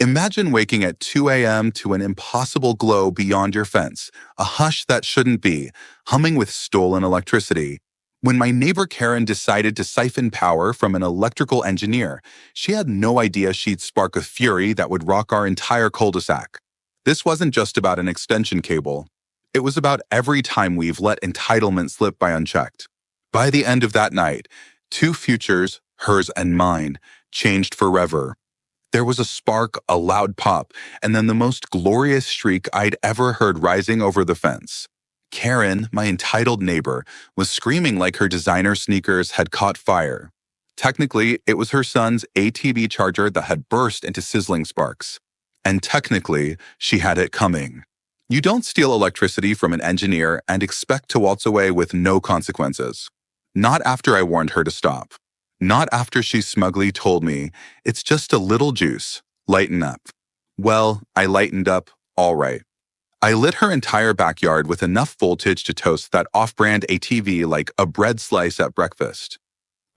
Imagine waking at 2 a.m. to an impossible glow beyond your fence, a hush that shouldn't be, humming with stolen electricity. When my neighbor Karen decided to siphon power from an electrical engineer, she had no idea she'd spark a fury that would rock our entire cul-de-sac. This wasn't just about an extension cable. It was about every time we've let entitlement slip by unchecked. By the end of that night, two futures, hers and mine, changed forever. There was a spark, a loud pop, and then the most glorious shriek I'd ever heard rising over the fence. Karen, my entitled neighbor, was screaming like her designer sneakers had caught fire. Technically, it was her son's ATV charger that had burst into sizzling sparks. And technically, she had it coming. You don't steal electricity from an engineer and expect to waltz away with no consequences. Not after I warned her to stop. Not after she smugly told me, "It's just a little juice. Lighten up." Well, I lightened up, all right. I lit her entire backyard with enough voltage to toast that off-brand ATV like a bread slice at breakfast.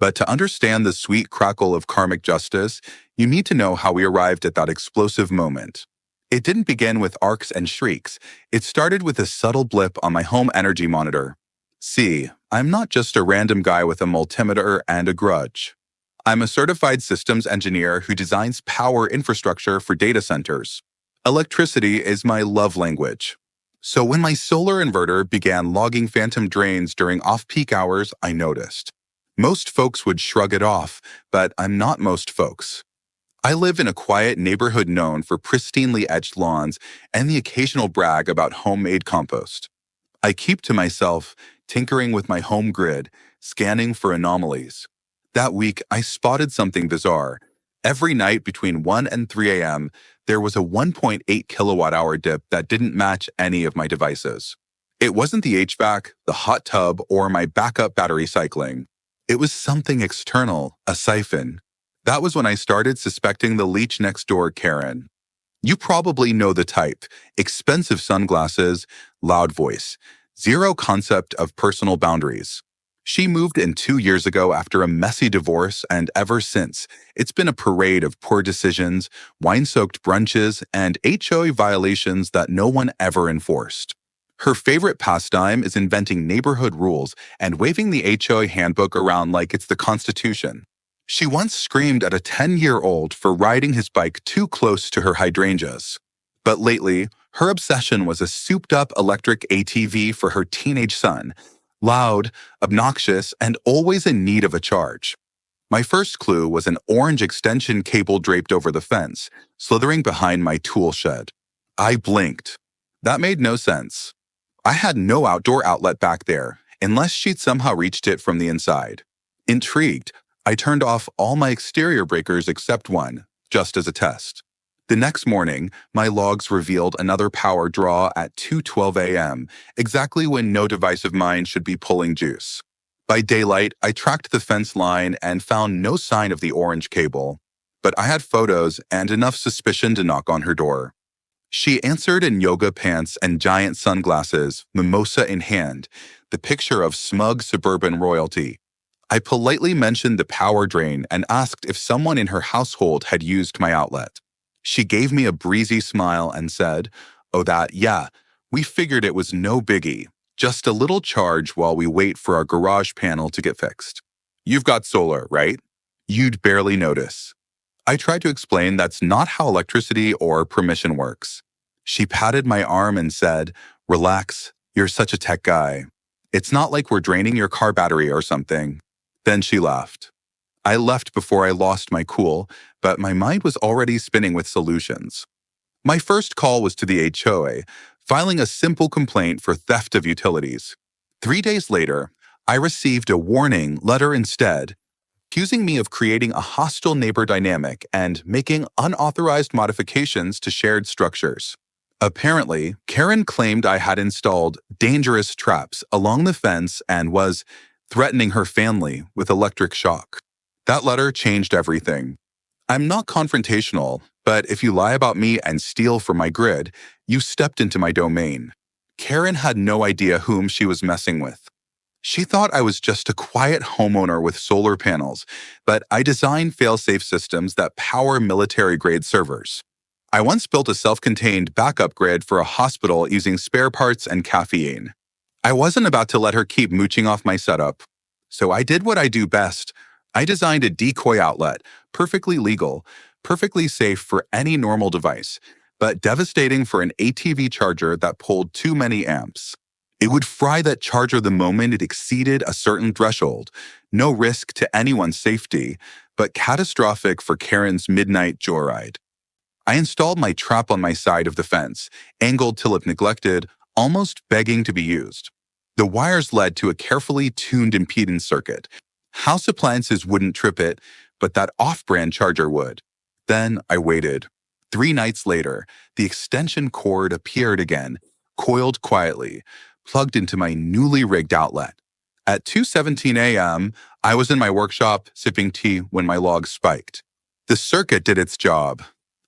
But to understand the sweet crackle of karmic justice, you need to know how we arrived at that explosive moment. It didn't begin with arcs and shrieks. It started with a subtle blip on my home energy monitor. See, I'm not just a random guy with a multimeter and a grudge. I'm a certified systems engineer who designs power infrastructure for data centers. Electricity is my love language. So when my solar inverter began logging phantom drains during off-peak hours, I noticed. Most folks would shrug it off, but I'm not most folks. I live in a quiet neighborhood known for pristinely edged lawns and the occasional brag about homemade compost. I keep to myself, tinkering with my home grid, scanning for anomalies. That week, I spotted something bizarre. Every night between 1 and 3 a.m., there was a 1.8 kilowatt-hour dip that didn't match any of my devices. It wasn't the HVAC, the hot tub, or my backup battery cycling. It was something external, a siphon. That was when I started suspecting the leech next door, Karen. You probably know the type: expensive sunglasses, loud voice, zero concept of personal boundaries. She moved in 2 years ago after a messy divorce, and ever since, it's been a parade of poor decisions, wine-soaked brunches, and HOA violations that no one ever enforced. Her favorite pastime is inventing neighborhood rules and waving the HOA handbook around like it's the Constitution. She once screamed at a 10-year-old for riding his bike too close to her hydrangeas. But lately, her obsession was a souped-up electric ATV for her teenage son, loud, obnoxious, and always in need of a charge. My first clue was an orange extension cable draped over the fence, slithering behind my tool shed. I blinked. That made no sense. I had no outdoor outlet back there, unless she'd somehow reached it from the inside. Intrigued, I turned off all my exterior breakers except one, just as a test. The next morning, my logs revealed another power draw at 2:12 a.m., exactly when no device of mine should be pulling juice. By daylight, I tracked the fence line and found no sign of the orange cable. But I had photos and enough suspicion to knock on her door. She answered in yoga pants and giant sunglasses, mimosa in hand, the picture of smug suburban royalty. I politely mentioned the power drain and asked if someone in her household had used my outlet. She gave me a breezy smile and said, "Oh, yeah, we figured it was no biggie, just a little charge while we wait for our garage panel to get fixed. You've got solar, right? You'd barely notice." I tried to explain that's not how electricity or permission works. She patted my arm and said, "Relax, you're such a tech guy. It's not like we're draining your car battery or something." Then she laughed. I left before I lost my cool, but my mind was already spinning with solutions. My first call was to the HOA, filing a simple complaint for theft of utilities. 3 days later, I received a warning letter instead, accusing me of creating a hostile neighbor dynamic and making unauthorized modifications to shared structures. Apparently, Karen claimed I had installed dangerous traps along the fence and was threatening her family with electric shock. That letter changed everything. I'm not confrontational, but if you lie about me and steal from my grid, you stepped into my domain. Karen had no idea whom she was messing with. She thought I was just a quiet homeowner with solar panels, but I designed fail-safe systems that power military-grade servers. I once built a self-contained backup grid for a hospital using spare parts and caffeine. I wasn't about to let her keep mooching off my setup. So I did what I do best. I designed a decoy outlet, perfectly legal, perfectly safe for any normal device, but devastating for an ATV charger that pulled too many amps. It would fry that charger the moment it exceeded a certain threshold. No risk to anyone's safety, but catastrophic for Karen's midnight joyride. I installed my trap on my side of the fence, angled till it neglected, almost begging to be used. The wires led to a carefully tuned impedance circuit. House appliances wouldn't trip it, but that off-brand charger would. Then I waited. 3 nights later, the extension cord appeared again, coiled quietly, plugged into my newly rigged outlet. At 2:17 a.m., I was in my workshop sipping tea when my log spiked. The circuit did its job.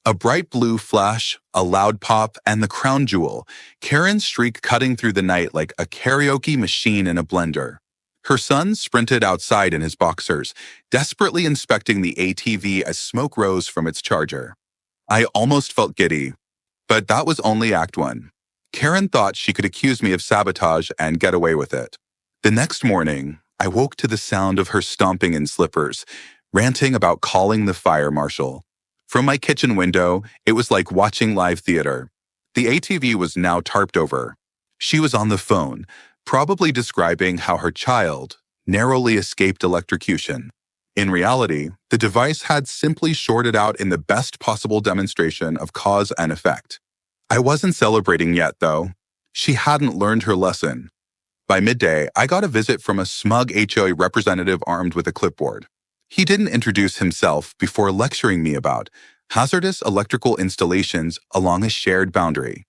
A bright blue flash, a loud pop, and the crown jewel, Karen's shriek cutting through the night like a karaoke machine in a blender. Her son sprinted outside in his boxers, desperately inspecting the ATV as smoke rose from its charger. I almost felt giddy, but that was only Act 1. Karen thought she could accuse me of sabotage and get away with it. The next morning, I woke to the sound of her stomping in slippers, ranting about calling the fire marshal. From my kitchen window, it was like watching live theater. The ATV was now tarped over. She was on the phone, probably describing how her child narrowly escaped electrocution. In reality, the device had simply shorted out in the best possible demonstration of cause and effect. I wasn't celebrating yet, though. She hadn't learned her lesson. By midday, I got a visit from a smug HOA representative armed with a clipboard. He didn't introduce himself before lecturing me about hazardous electrical installations along a shared boundary.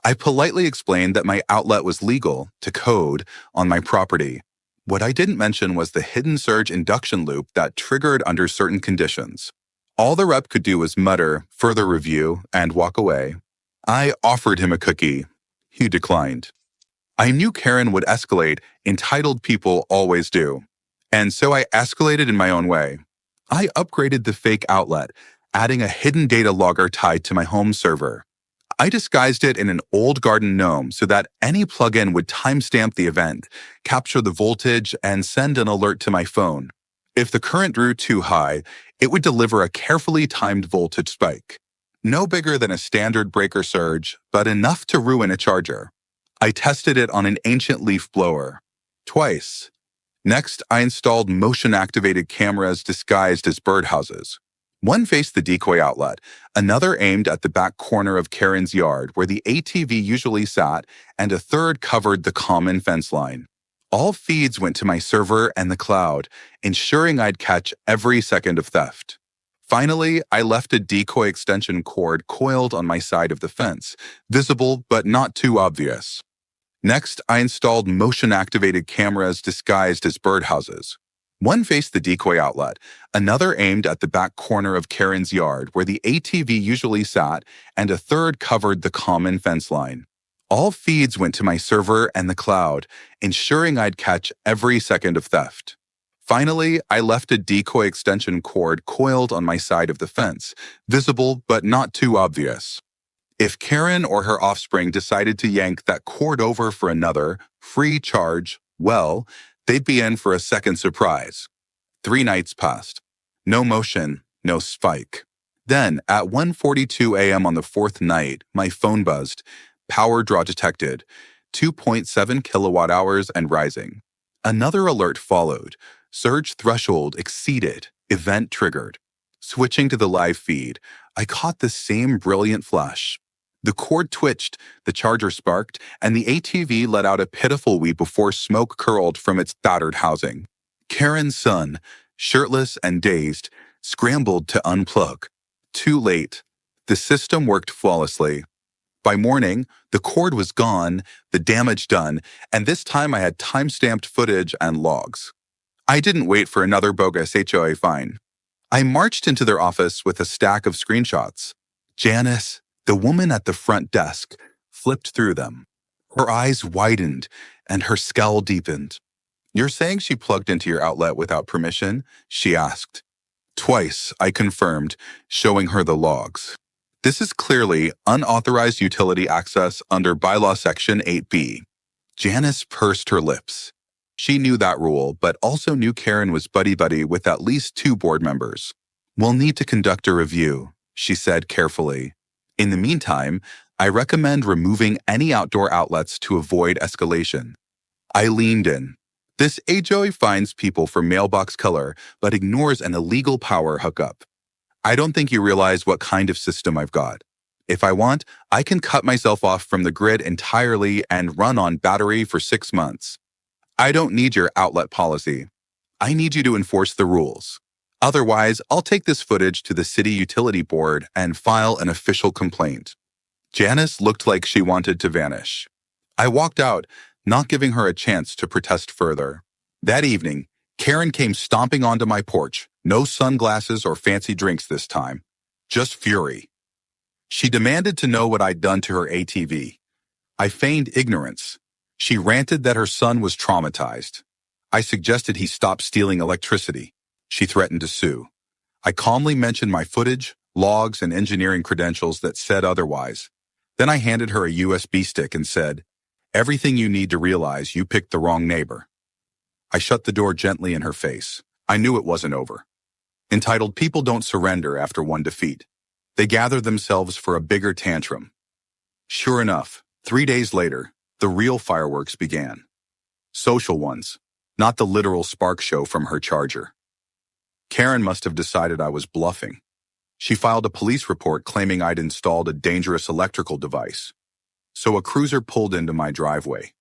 I politely explained that my outlet was legal to code on my property. What I didn't mention was the hidden surge induction loop that triggered under certain conditions. All the rep could do was mutter, further review, and walk away. I offered him a cookie. He declined. I knew Karen would escalate, entitled people always do. And so I escalated in my own way. I upgraded the fake outlet, adding a hidden data logger tied to my home server. I disguised it in an old garden gnome so that any plugin would timestamp the event, capture the voltage, and send an alert to my phone. If the current grew too high, it would deliver a carefully timed voltage spike. No bigger than a standard breaker surge, but enough to ruin a charger. I tested it on an ancient leaf blower. Twice. Next, I installed motion-activated cameras disguised as birdhouses. One faced the decoy outlet, another aimed at the back corner of Karen's yard where the ATV usually sat, and a third covered the common fence line. All feeds went to my server and the cloud, ensuring I'd catch every second of theft. Finally, I left a decoy extension cord coiled on my side of the fence, visible but not too obvious. Next, I installed motion-activated cameras disguised as birdhouses. One faced the decoy outlet, another aimed at the back corner of Karen's yard where the ATV usually sat, and a third covered the common fence line. All feeds went to my server and the cloud, ensuring I'd catch every second of theft. Finally, I left a decoy extension cord coiled on my side of the fence, visible but not too obvious. If Karen or her offspring decided to yank that cord over for another free charge, well, they'd be in for a second surprise. 3 nights passed. No motion, no spike. Then, at 1:42 a.m. on the 4th night, my phone buzzed. Power draw detected. 2.7 kilowatt hours and rising. Another alert followed. Surge threshold exceeded. Event triggered. Switching to the live feed, I caught the same brilliant flash. The cord twitched, the charger sparked, and the ATV let out a pitiful weep before smoke curled from its battered housing. Karen's son, shirtless and dazed, scrambled to unplug. Too late. The system worked flawlessly. By morning, the cord was gone, the damage done, and this time I had time-stamped footage and logs. I didn't wait for another bogus HOA fine. I marched into their office with a stack of screenshots. Janice, the woman at the front desk, flipped through them. Her eyes widened and her scowl deepened. "You're saying she plugged into your outlet without permission?" she asked. Twice, I confirmed, showing her the logs. This is clearly unauthorized utility access under Bylaw Section 8B. Janice pursed her lips. She knew that rule, but also knew Karen was buddy-buddy with at least 2 board members. "We'll need to conduct a review," she said carefully. "In the meantime, I recommend removing any outdoor outlets to avoid escalation." I leaned in. "This HOA fines people for mailbox color, but ignores an illegal power hookup. I don't think you realize what kind of system I've got. If I want, I can cut myself off from the grid entirely and run on battery for 6 months. I don't need your outlet policy. I need you to enforce the rules. Otherwise, I'll take this footage to the city utility board and file an official complaint." Janice looked like she wanted to vanish. I walked out, not giving her a chance to protest further. That evening, Karen came stomping onto my porch. No sunglasses or fancy drinks this time. Just fury. She demanded to know what I'd done to her ATV. I feigned ignorance. She ranted that her son was traumatized. I suggested he stop stealing electricity. She threatened to sue. I calmly mentioned my footage, logs, and engineering credentials that said otherwise. Then I handed her a USB stick and said, "Everything you need to realize you picked the wrong neighbor." I shut the door gently in her face. I knew it wasn't over. Entitled people don't surrender after one defeat. They gather themselves for a bigger tantrum. Sure enough, 3 days later, the real fireworks began. Social ones, not the literal spark show from her charger. Karen must have decided I was bluffing. She filed a police report claiming I'd installed a dangerous electrical device. So a cruiser pulled into my driveway.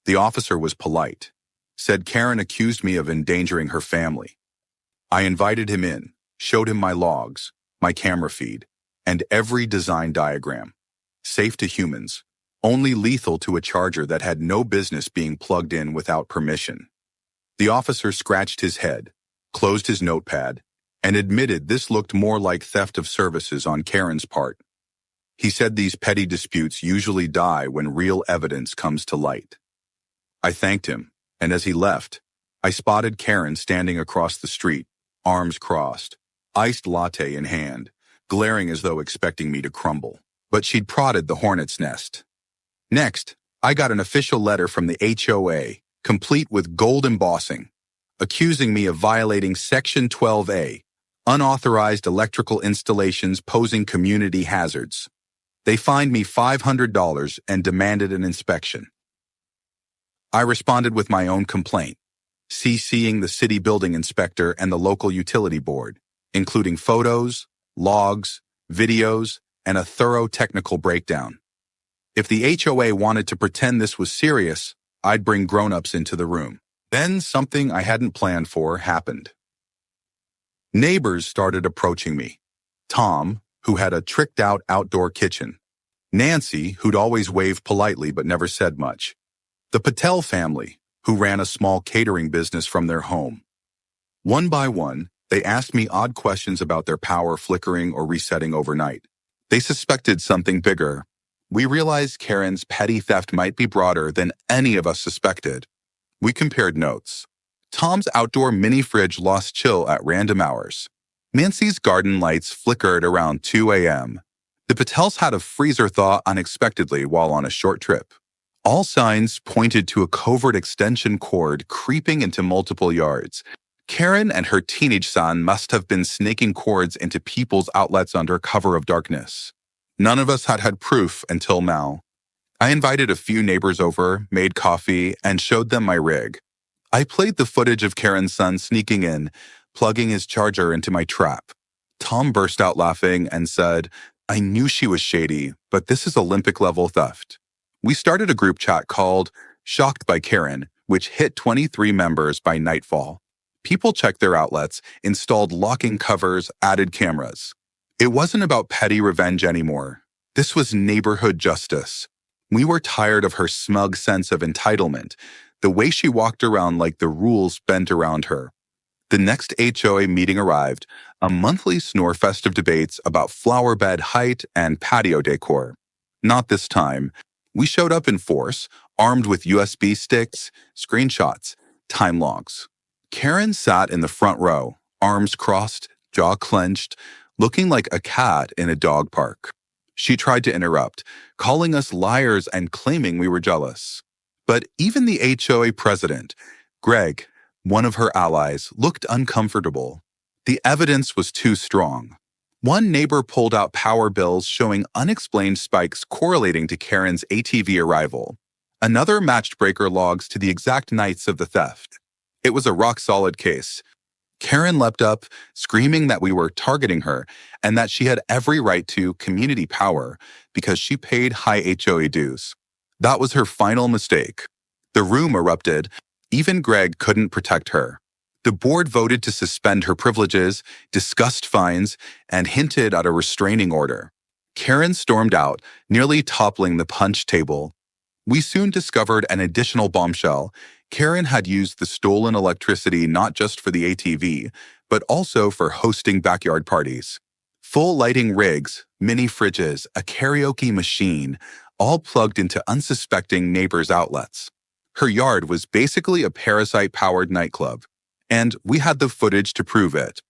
The officer was polite, said Karen accused me of endangering her family. I invited him in, showed him my logs, my camera feed, and every design diagram. Safe to humans, only lethal to a charger that had no business being plugged in without permission. The officer scratched his head, closed his notepad, and admitted this looked more like theft of services on Karen's part. He said these petty disputes usually die when real evidence comes to light. I thanked him, and as he left, I spotted Karen standing across the street, arms crossed, iced latte in hand, glaring as though expecting me to crumble. But she'd prodded the hornet's nest. Next, I got an official letter from the HOA, complete with gold embossing, accusing me of violating Section 12A, unauthorized electrical installations posing community hazards. They fined me $500 and demanded an inspection. I responded with my own complaint, CCing the city building inspector and the local utility board, including photos, logs, videos, and a thorough technical breakdown. If the HOA wanted to pretend this was serious, I'd bring grown-ups into the room. Then something I hadn't planned for happened. Neighbors started approaching me. Tom, who had a tricked-out outdoor kitchen. Nancy, who'd always waved politely but never said much. The Patel family, who ran a small catering business from their home. One by one, they asked me odd questions about their power flickering or resetting overnight. They suspected something bigger. We realized Karen's petty theft might be broader than any of us suspected. We compared notes. Tom's outdoor mini fridge lost chill at random hours. Nancy's garden lights flickered around 2 a.m. The Patels had a freezer thaw unexpectedly while on a short trip. All signs pointed to a covert extension cord creeping into multiple yards. Karen and her teenage son must have been snaking cords into people's outlets under cover of darkness. None of us had had proof until now. I invited a few neighbors over, made coffee, and showed them my rig. I played the footage of Karen's son sneaking in, plugging his charger into my trap. Tom burst out laughing and said, "I knew she was shady, but this is Olympic-level theft." We started a group chat called Shocked by Karen, which hit 23 members by nightfall. People checked their outlets, installed locking covers, added cameras. It wasn't about petty revenge anymore. This was neighborhood justice. We were tired of her smug sense of entitlement, the way she walked around like the rules bent around her. The next HOA meeting arrived, a monthly snore-fest of debates about flower bed height and patio decor. Not this time. We showed up in force, armed with USB sticks, screenshots, time logs. Karen sat in the front row, arms crossed, jaw clenched, looking like a cat in a dog park. She tried to interrupt, calling us liars and claiming we were jealous. But even the HOA president, Greg, one of her allies, looked uncomfortable. The evidence was too strong. One neighbor pulled out power bills showing unexplained spikes correlating to Karen's ATV arrival. Another matched breaker logs to the exact nights of the theft. It was a rock-solid case. Karen leapt up, screaming that we were targeting her and that she had every right to community power because she paid high HOA dues. That was her final mistake. The room erupted. Even Greg couldn't protect her. The board voted to suspend her privileges, discussed fines, and hinted at a restraining order. Karen stormed out, nearly toppling the punch table. We soon discovered an additional bombshell. Karen had used the stolen electricity not just for the ATV, but also for hosting backyard parties. Full lighting rigs, mini fridges, a karaoke machine, all plugged into unsuspecting neighbors' outlets. Her yard was basically a parasite-powered nightclub, and we had the footage to prove it.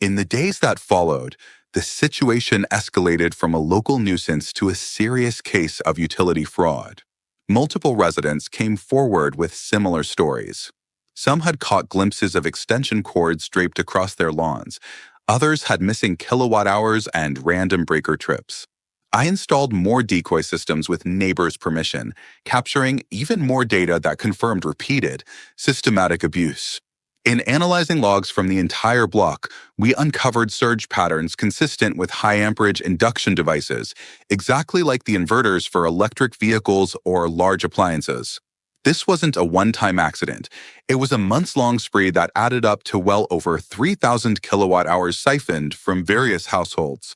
In the days that followed, the situation escalated from a local nuisance to a serious case of utility fraud. Multiple residents came forward with similar stories. Some had caught glimpses of extension cords draped across their lawns. Others had missing kilowatt hours and random breaker trips. I installed more decoy systems with neighbors' permission, capturing even more data that confirmed repeated, systematic abuse. In analyzing logs from the entire block, we uncovered surge patterns consistent with high-amperage induction devices, exactly like the inverters for electric vehicles or large appliances. This wasn't a one-time accident. It was a months-long spree that added up to well over 3,000 kilowatt-hours siphoned from various households.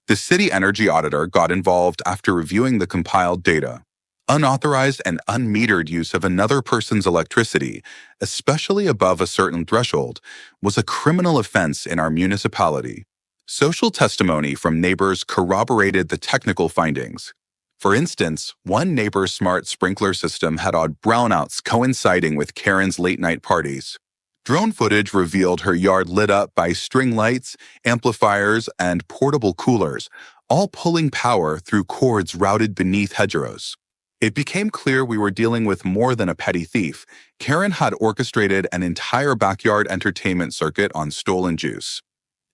The city energy auditor got involved after reviewing the compiled data. Unauthorized and unmetered use of another person's electricity, especially above a certain threshold, was a criminal offense in our municipality. Social testimony from neighbors corroborated the technical findings. For instance, one neighbor's smart sprinkler system had odd brownouts coinciding with Karen's late-night parties. Drone footage revealed her yard lit up by string lights, amplifiers, and portable coolers, all pulling power through cords routed beneath hedgerows. It became clear we were dealing with more than a petty thief. Karen had orchestrated an entire backyard entertainment circuit on stolen juice.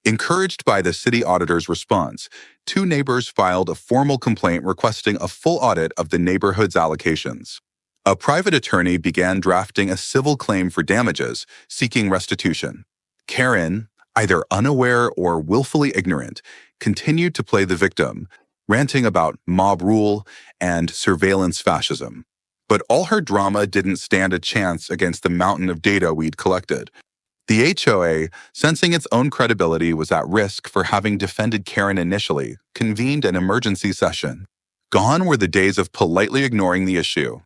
Encouraged by the city auditor's response, two neighbors filed a formal complaint requesting a full audit of the neighborhood's allocations. A private attorney began drafting a civil claim for damages, seeking restitution. Karen, either unaware or willfully ignorant, continued to play the victim, ranting about mob rule and surveillance fascism. But all her drama didn't stand a chance against the mountain of data we'd collected. The HOA, sensing its own credibility was at risk for having defended Karen initially, convened an emergency session. Gone were the days of politely ignoring the issue.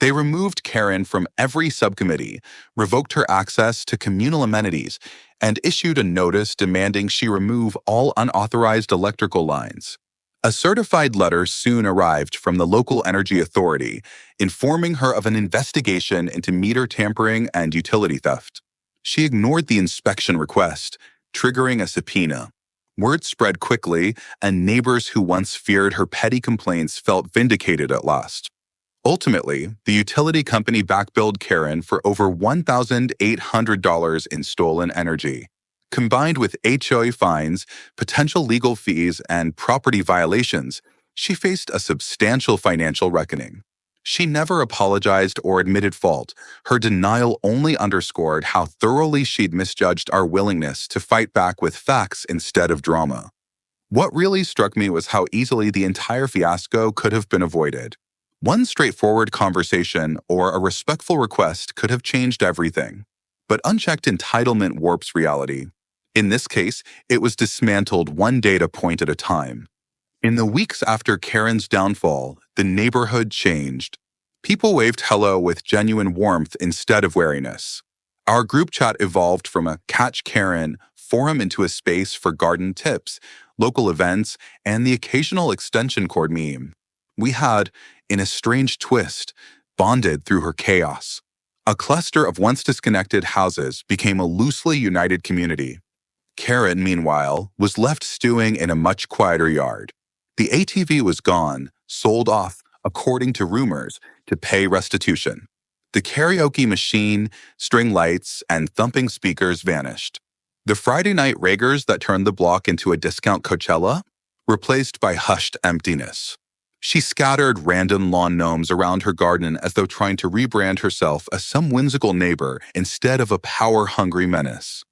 They removed Karen from every subcommittee, revoked her access to communal amenities, and issued a notice demanding she remove all unauthorized electrical lines. A certified letter soon arrived from the local energy authority, informing her of an investigation into meter tampering and utility theft. She ignored the inspection request, triggering a subpoena. Word spread quickly, and neighbors who once feared her petty complaints felt vindicated at last. Ultimately, the utility company backbilled Karen for over $1,800 in stolen energy. Combined with HOA fines, potential legal fees, and property violations, she faced a substantial financial reckoning. She never apologized or admitted fault. Her denial only underscored how thoroughly she'd misjudged our willingness to fight back with facts instead of drama. What really struck me was how easily the entire fiasco could have been avoided. One straightforward conversation or a respectful request could have changed everything. But unchecked entitlement warps reality. In this case, it was dismantled one data point at a time. In the weeks after Karen's downfall, the neighborhood changed. People waved hello with genuine warmth instead of wariness. Our group chat evolved from a Catch Karen forum into a space for garden tips, local events, and the occasional extension cord meme. We had, in a strange twist, bonded through her chaos. A cluster of once disconnected houses became a loosely united community. Karen, meanwhile, was left stewing in a much quieter yard. The ATV was gone, sold off, according to rumors, to pay restitution. The karaoke machine, string lights, and thumping speakers vanished. The Friday night raggers that turned the block into a discount Coachella? Replaced by hushed emptiness. She scattered random lawn gnomes around her garden as though trying to rebrand herself as some whimsical neighbor instead of a power-hungry menace.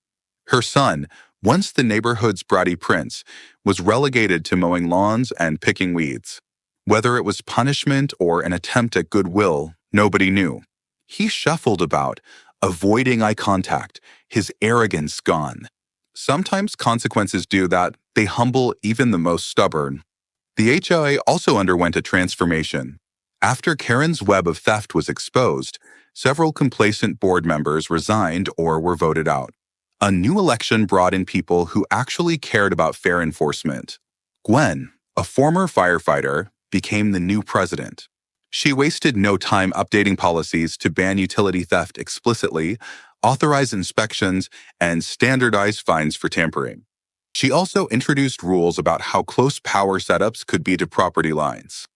Her son, once the neighborhood's bratty prince, was relegated to mowing lawns and picking weeds. Whether it was punishment or an attempt at goodwill, nobody knew. He shuffled about, avoiding eye contact, his arrogance gone. Sometimes consequences do that. They humble even the most stubborn. The HOA also underwent a transformation. After Karen's web of theft was exposed, several complacent board members resigned or were voted out. A new election brought in people who actually cared about fair enforcement. Gwen, a former firefighter, became the new president. She wasted no time updating policies to ban utility theft explicitly, authorize inspections, and standardize fines for tampering. She also introduced rules about how close power setups could be to property lines.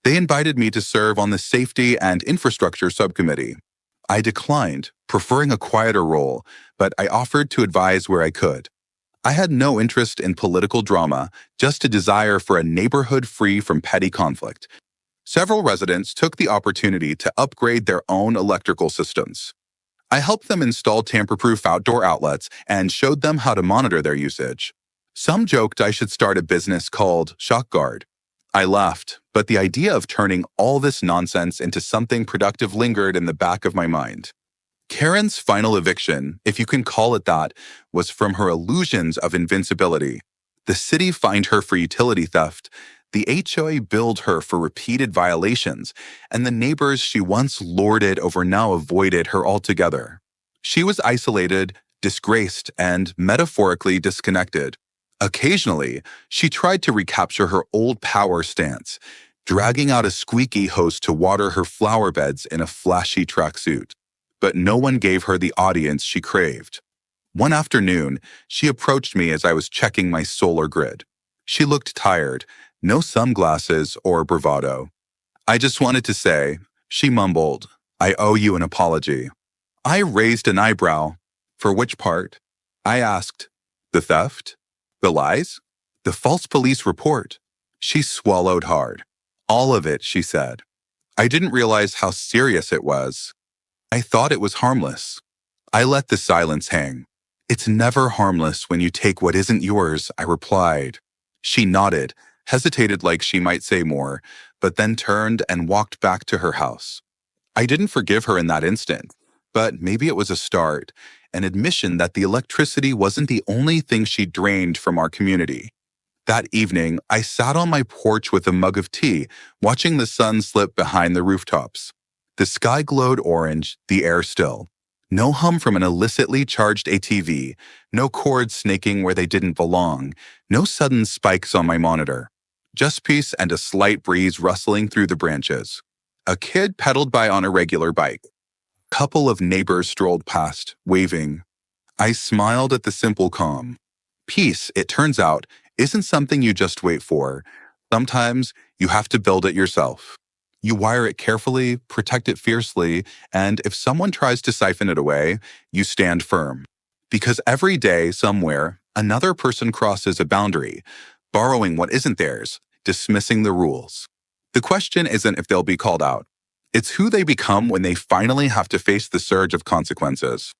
They invited me to serve on the Safety and Infrastructure Subcommittee. I declined, preferring a quieter role, but I offered to advise where I could. I had no interest in political drama, just a desire for a neighborhood free from petty conflict. Several residents took the opportunity to upgrade their own electrical systems. I helped them install tamper-proof outdoor outlets and showed them how to monitor their usage. Some joked I should start a business called Shock Guard. I laughed, but the idea of turning all this nonsense into something productive lingered in the back of my mind. Karen's final eviction, if you can call it that, was from her illusions of invincibility. The city fined her for utility theft, the HOA billed her for repeated violations, and the neighbors she once lorded over now avoided her altogether. She was isolated, disgraced, and metaphorically disconnected. Occasionally, she tried to recapture her old power stance, dragging out a squeaky hose to water her flower beds in a flashy tracksuit. But no one gave her the audience she craved. One afternoon, she approached me as I was checking my solar grid. She looked tired, no sunglasses or bravado. "I just wanted to say," she mumbled, "I owe you an apology." I raised an eyebrow. "For which part?" I asked. "The theft? The lies? The false police report?" She swallowed hard. "All of it," she said. I didn't realize how serious it was. I thought it was harmless. I let the silence hang. "It's never harmless when you take what isn't yours," I replied. She nodded, hesitated like she might say more, but then turned and walked back to her house. I didn't forgive her in that instant, but maybe it was a start, an admission that the electricity wasn't the only thing she drained from our community. That evening, I sat on my porch with a mug of tea, watching the sun slip behind the rooftops. The sky glowed orange, the air still. No hum from an illicitly charged ATV, no cords snaking where they didn't belong, no sudden spikes on my monitor. Just peace and a slight breeze rustling through the branches. A kid pedaled by on a regular bike. A couple of neighbors strolled past, waving. I smiled at the simple calm. Peace, it turns out, isn't something you just wait for. Sometimes you have to build it yourself. You wire it carefully, protect it fiercely, and if someone tries to siphon it away, you stand firm. Because every day, somewhere, another person crosses a boundary, borrowing what isn't theirs, dismissing the rules. The question isn't if they'll be called out. It's who they become when they finally have to face the surge of consequences.